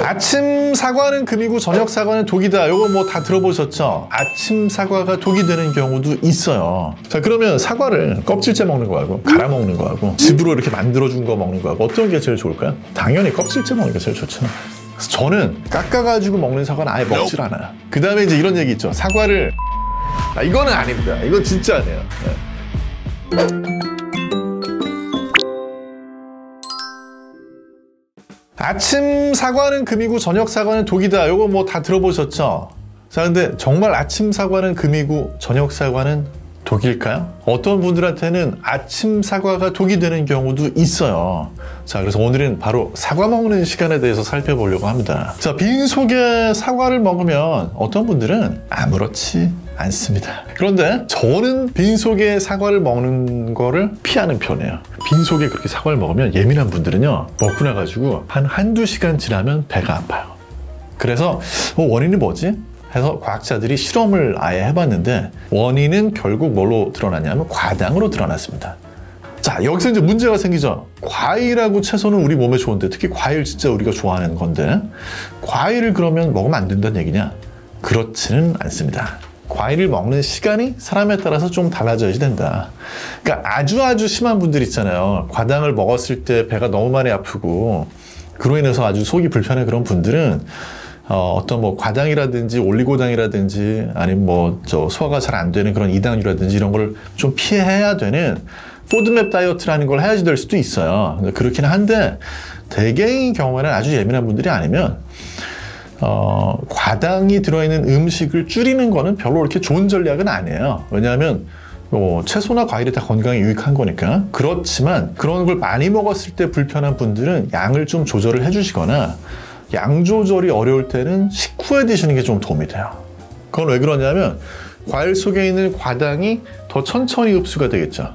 아침 사과는 금이고 저녁 사과는 독이다. 이거 뭐 다 들어보셨죠? 아침 사과가 독이 되는 경우도 있어요. 자, 그러면 사과를 껍질째 먹는 거하고 갈아 먹는 거하고 즙으로 이렇게 만들어준 거 먹는 거하고 어떤 게 제일 좋을까요? 당연히 껍질째 먹는 게 제일 좋죠. 그래서 저는 깎아가지고 먹는 사과는 아예 먹질 않아요. 그 다음에 이제 이런 얘기 있죠. 사과를 이거는 아닙니다. 이건 진짜 아니에요. 네. 아침 사과는 금이고 저녁 사과는 독이다. 이거 뭐 다 들어보셨죠? 자, 근데 정말 아침 사과는 금이고 저녁 사과는 독일까요? 어떤 분들한테는 아침 사과가 독이 되는 경우도 있어요. 자, 그래서 오늘은 바로 사과 먹는 시간에 대해서 살펴보려고 합니다. 자, 빈속에 사과를 먹으면 어떤 분들은 아무렇지 않습니다. 그런데 저는 빈속에 사과를 먹는 거를 피하는 편이에요. 빈속에 그렇게 사과를 먹으면 예민한 분들은요, 먹고 나가지고 한두 시간 지나면 배가 아파요. 그래서 원인이 뭐지? 해서 과학자들이 실험을 아예 해봤는데 원인은 결국 뭘로 드러나냐면 과당으로 드러났습니다. 자, 여기서 이제 문제가 생기죠. 과일하고 채소는 우리 몸에 좋은데, 특히 과일 진짜 우리가 좋아하는 건데 과일을 그러면 먹으면 안 된다는 얘기냐? 그렇지는 않습니다. 과일을 먹는 시간이 사람에 따라서 좀 달라져야 된다. 그러니까 아주 심한 분들 있잖아요. 과당을 먹었을 때 배가 너무 많이 아프고 그로 인해서 아주 속이 불편해. 그런 분들은 어떤 뭐 과당이라든지 올리고당이라든지 아니면 뭐 소화가 잘 안 되는 그런 이당류라든지 이런 걸 좀 피해야 되는 포드맵 다이어트라는 걸 해야지 될 수도 있어요. 그렇긴 한데 대개의 경우에는 아주 예민한 분들이 아니면 과당이 들어있는 음식을 줄이는 거는 별로 그렇게 좋은 전략은 아니에요. 왜냐하면 채소나 과일이 다 건강에 유익한 거니까. 그렇지만 그런 걸 많이 먹었을 때 불편한 분들은 양을 좀 조절을 해주시거나, 양 조절이 어려울 때는 식후에 드시는 게 좀 도움이 돼요. 그건 왜 그러냐면 과일 속에 있는 과당이 더 천천히 흡수가 되겠죠.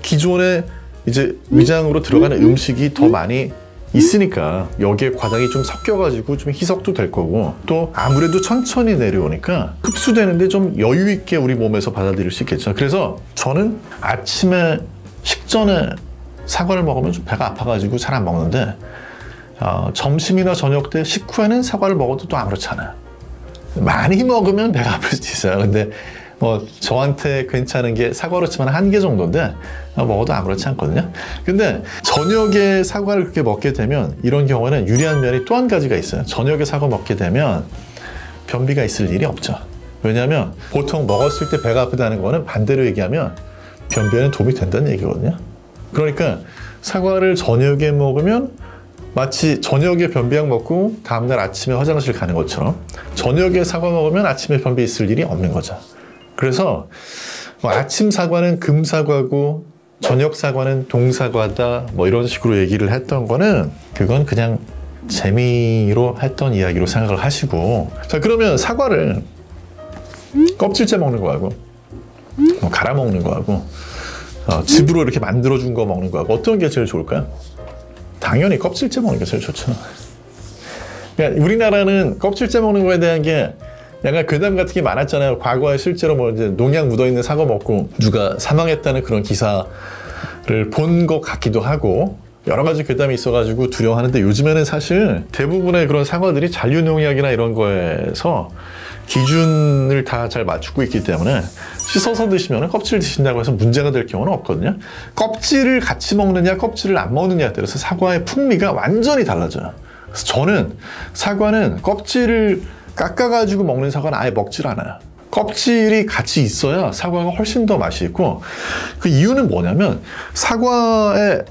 기존에 이제 위장으로 들어가는 음식이 더 많이 있으니까 여기에 과당이 좀 섞여가지고 좀 희석도 될 거고, 또 아무래도 천천히 내려오니까 흡수되는데 좀 여유 있게 우리 몸에서 받아들일 수 있겠죠. 그래서 저는 아침에 식전에 사과를 먹으면 좀 배가 아파가지고 잘 안 먹는데, 점심이나 저녁 때 식후에는 사과를 먹어도 또 아무렇지 않아요. 많이 먹으면 배가 아플 수도 있어요. 근데 뭐 저한테 괜찮은 게 사과로 치면 한 개 정도인데 먹어도 아무렇지 않거든요. 근데 저녁에 사과를 그렇게 먹게 되면 이런 경우에는 유리한 면이 또 한 가지가 있어요. 저녁에 사과 먹게 되면 변비가 있을 일이 없죠. 왜냐하면 보통 먹었을 때 배가 아프다는 거는 반대로 얘기하면 변비에는 도움이 된다는 얘기거든요. 그러니까 사과를 저녁에 먹으면 마치 저녁에 변비약 먹고 다음날 아침에 화장실 가는 것처럼 저녁에 사과 먹으면 아침에 변비 있을 일이 없는 거죠. 그래서 뭐 아침 사과는 금사과고 저녁 사과는 동사과다 뭐 이런 식으로 얘기를 했던 거는 그건 그냥 재미로 했던 이야기로 생각을 하시고, 자, 그러면 사과를 껍질째 먹는 거하고 뭐 갈아 먹는 거하고 즙으로 이렇게 만들어준 거 먹는 거하고 어떤 게 제일 좋을까요? 당연히 껍질째 먹는 게 제일 좋죠. 그러니까 우리나라는 껍질째 먹는 거에 대한 게 약간 괴담 같은 게 많았잖아요. 과거에 실제로 뭐 이제 농약 묻어있는 사과 먹고 누가 사망했다는 그런 기사를 본 것 같기도 하고 여러 가지 괴담이 있어가지고 두려워하는데, 요즘에는 사실 대부분의 그런 사과들이 잔류농약이나 이런 거에서 기준을 다 잘 맞추고 있기 때문에 씻어서 드시면 껍질 드신다고 해서 문제가 될 경우는 없거든요. 껍질을 같이 먹느냐 껍질을 안 먹느냐에 따라서 사과의 풍미가 완전히 달라져요. 그래서 저는 사과는 껍질을 깎아가지고 먹는 사과는 아예 먹질 않아요. 껍질이 같이 있어야 사과가 훨씬 더 맛이 있고, 그 이유는 뭐냐면 사과의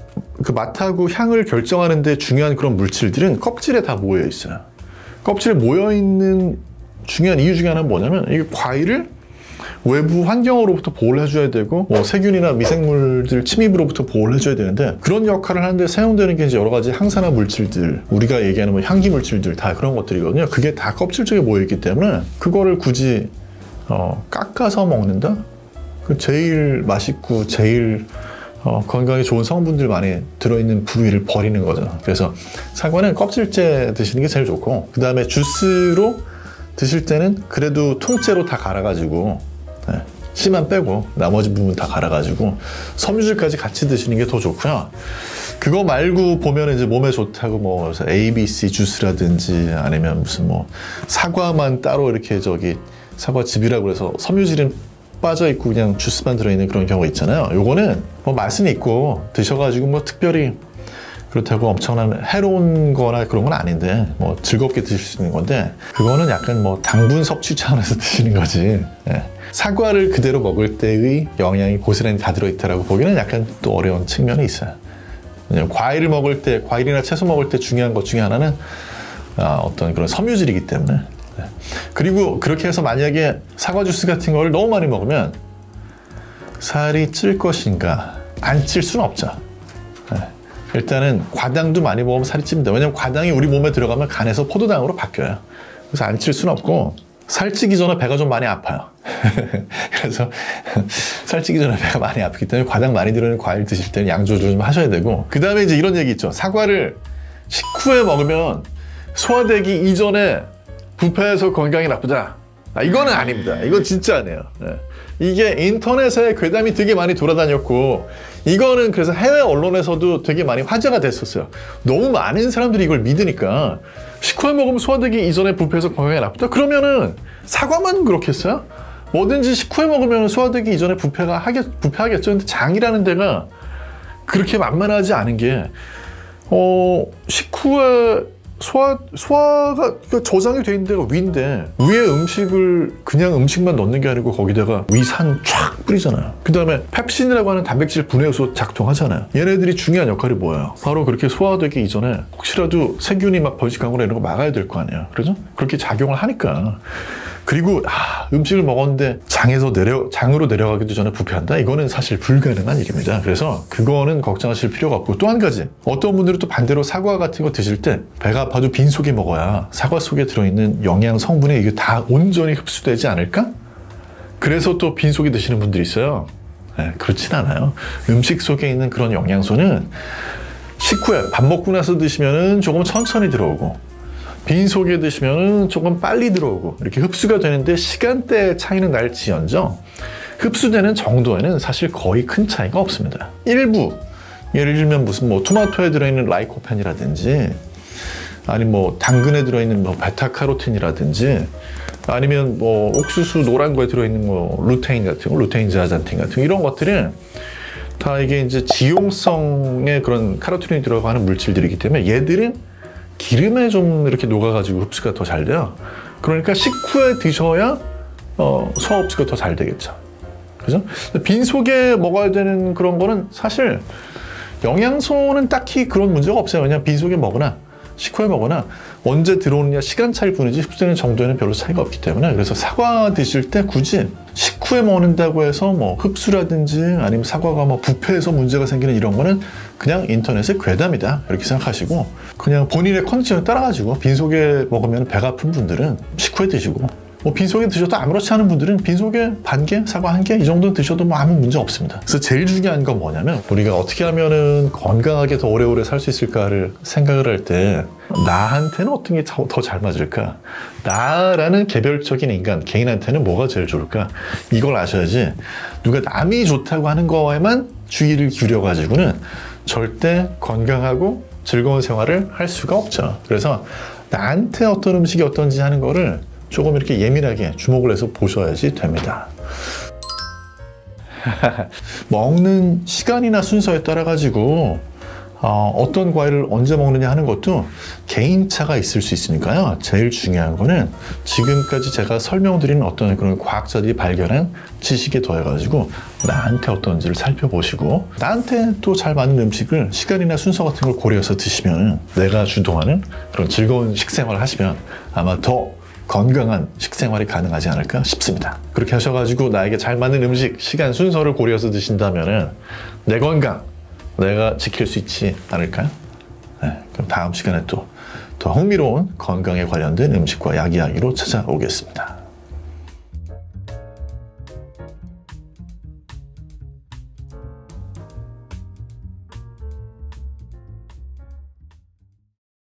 그 맛하고 향을 결정하는 데 중요한 그런 물질들은 껍질에 다 모여 있어요. 껍질에 모여 있는 중요한 이유 중에 하나는 뭐냐면 이게 과일을 외부 환경으로부터 보호를 해줘야 되고 뭐 세균이나 미생물들 침입으로부터 보호를 해줘야 되는데, 그런 역할을 하는데 사용되는 게 이제 여러 가지 항산화 물질들, 우리가 얘기하는 뭐 향기 물질들 다 그런 것들이거든요. 그게 다 껍질 쪽에 모여있기 때문에 그거를 굳이 깎아서 먹는다? 그 제일 맛있고 제일 건강에 좋은 성분들 많이 들어있는 부위를 버리는 거죠. 그래서 사과는 껍질째 드시는 게 제일 좋고, 그 다음에 주스로 드실 때는 그래도 통째로 다 갈아가지고 씨만 빼고 나머지 부분 다 갈아가지고 섬유질까지 같이 드시는 게 더 좋고요. 그거 말고 보면 이제 몸에 좋다고 뭐 ABC 주스라든지 아니면 무슨 뭐 사과만 따로 이렇게 사과즙이라고 그래서 섬유질은 빠져 있고 그냥 주스만 들어있는 그런 경우가 있잖아요. 요거는 뭐 맛은 있고 드셔가지고 뭐 특별히 그렇다고 엄청난 해로운 거나 그런 건 아닌데 뭐 즐겁게 드실 수 있는 건데 그거는 약간 뭐 당분 섭취 차원에서 드시는 거지. 예. 사과를 그대로 먹을 때의 영양이 고스란히 다 들어있다라고 보기는 약간 또 어려운 측면이 있어요. 왜냐면 과일을 먹을 때, 과일이나 채소 먹을 때 중요한 것 중에 하나는 어떤 그런 섬유질이기 때문에. 그리고 그렇게 해서 만약에 사과 주스 같은 거를 너무 많이 먹으면 살이 찔 것인가? 안 찔 수는 없죠. 일단은 과당도 많이 먹으면 살이 찝니다. 왜냐면 과당이 우리 몸에 들어가면 간에서 포도당으로 바뀌어요. 그래서 안 찔 수는 없고 살찌기 전에 배가 좀 많이 아파요. 그래서 살찌기 전에 배가 많이 아프기 때문에 과당 많이 들어있는 과일 드실 때는 양 조절 좀 하셔야 되고 그 다음에 이제 이런 얘기 있죠. 사과를 식후에 먹으면 소화되기 이전에 부패해서 건강이 나쁘다. 이거는 아닙니다. 이건 진짜 아니에요. 이게 인터넷에 괴담이 되게 많이 돌아다녔고 이거는 그래서 해외 언론에서도 되게 많이 화제가 됐었어요. 너무 많은 사람들이 이걸 믿으니까 식후에 먹으면 소화되기 이전에 부패해서 건강에 나쁘다? 그러면은 사과만 그렇겠어요? 뭐든지 식후에 먹으면 소화되기 이전에 부패하겠죠. 근데 장이라는 데가 그렇게 만만하지 않은 게 식후에 소화가 저장이 돼 있는 데가 위인데 위에 음식을 그냥 음식만 넣는 게 아니고 거기다가 위산 쫙 뿌리잖아요. 그 다음에 펩신이라고 하는 단백질 분해효소 작동하잖아요. 얘네들이 중요한 역할이 뭐예요? 바로 그렇게 소화되기 이전에 혹시라도 세균이 막 번식하거나 이런 거 막아야 될 거 아니에요. 그렇죠? 그렇게 작용을 하니까. 그리고 음식을 먹었는데 장으로 내려가기도 전에 부패한다? 이거는 사실 불가능한 일입니다. 그래서 그거는 걱정하실 필요가 없고 또 한 가지 어떤 분들은 또 반대로 사과 같은 거 드실 때 배가 아파도 빈속에 먹어야 사과 속에 들어있는 영양 성분이 이게 다 온전히 흡수되지 않을까? 그래서 또 빈속에 드시는 분들이 있어요. 네, 그렇진 않아요. 음식 속에 있는 그런 영양소는 식후에 밥 먹고 나서 드시면은 조금 천천히 들어오고 빈속에 드시면 조금 빨리 들어오고 이렇게 흡수가 되는데 시간대 차이는 날지언정 흡수되는 정도에는 사실 거의 큰 차이가 없습니다. 일부 예를 들면 무슨 뭐 토마토에 들어있는 라이코펜이라든지 아니면 뭐 당근에 들어있는 뭐 베타카로틴이라든지 아니면 뭐 옥수수 노란 거에 들어있는 뭐 루테인 같은 거, 루테인 자잔틴 같은 거 이런 것들은 다 이게 이제 지용성의 그런 카로틴이 들어가는 물질들이기 때문에 얘들은 기름에 좀 이렇게 녹아가지고 흡수가 더 잘 돼요. 그러니까 식후에 드셔야 소화 흡수가 더 잘 되겠죠. 그죠? 빈속에 먹어야 되는 그런 거는 사실 영양소는 딱히 그런 문제가 없어요. 왜냐면 빈속에 먹으나 식후에 먹으나 언제 들어오느냐 시간 차일 뿐이지 흡수되는 정도에는 별로 차이가 없기 때문에 그래서 사과 드실 때 굳이 식후에 먹는다고 해서 뭐 흡수라든지 아니면 사과가 뭐 부패해서 문제가 생기는 이런 거는 그냥 인터넷의 괴담이다 이렇게 생각하시고 그냥 본인의 컨디션에 따라가지고 빈속에 먹으면 배가 아픈 분들은 식후에 드시고 뭐 빈속에 드셔도 아무렇지 않은 분들은 빈속에 반 개, 사과 한 개 이 정도 드셔도 뭐 아무 문제 없습니다. 그래서 제일 중요한 건 뭐냐면 우리가 어떻게 하면은 건강하게 더 오래오래 살 수 있을까를 생각을 할 때 나한테는 어떤 게 더 잘 맞을까? 나라는 개별적인 인간, 개인한테는 뭐가 제일 좋을까? 이걸 아셔야지 누가 남이 좋다고 하는 거에만 주의를 기울여가지고는 절대 건강하고 즐거운 생활을 할 수가 없죠. 그래서 나한테 어떤 음식이 어떤지 하는 거를 조금 이렇게 예민하게 주목을 해서 보셔야지 됩니다. 먹는 시간이나 순서에 따라 가지고 어떤 과일을 언제 먹느냐 하는 것도 개인차가 있을 수 있으니까요. 제일 중요한 거는 지금까지 제가 설명드린 어떤 그런 과학자들이 발견한 지식에 더해가지고 나한테 어떤지를 살펴보시고 나한테 또 잘 맞는 음식을 시간이나 순서 같은 걸 고려해서 드시면 내가 주도하는 그런 즐거운 식생활을 하시면 아마 더 건강한 식생활이 가능하지 않을까 싶습니다. 그렇게 하셔가지고 나에게 잘 맞는 음식, 시간, 순서를 고려해서 드신다면 내 건강 내가 지킬 수 있지 않을까요? 네, 그럼 다음 시간에 또 더 흥미로운 건강에 관련된 음식과 약 이야기로 찾아오겠습니다.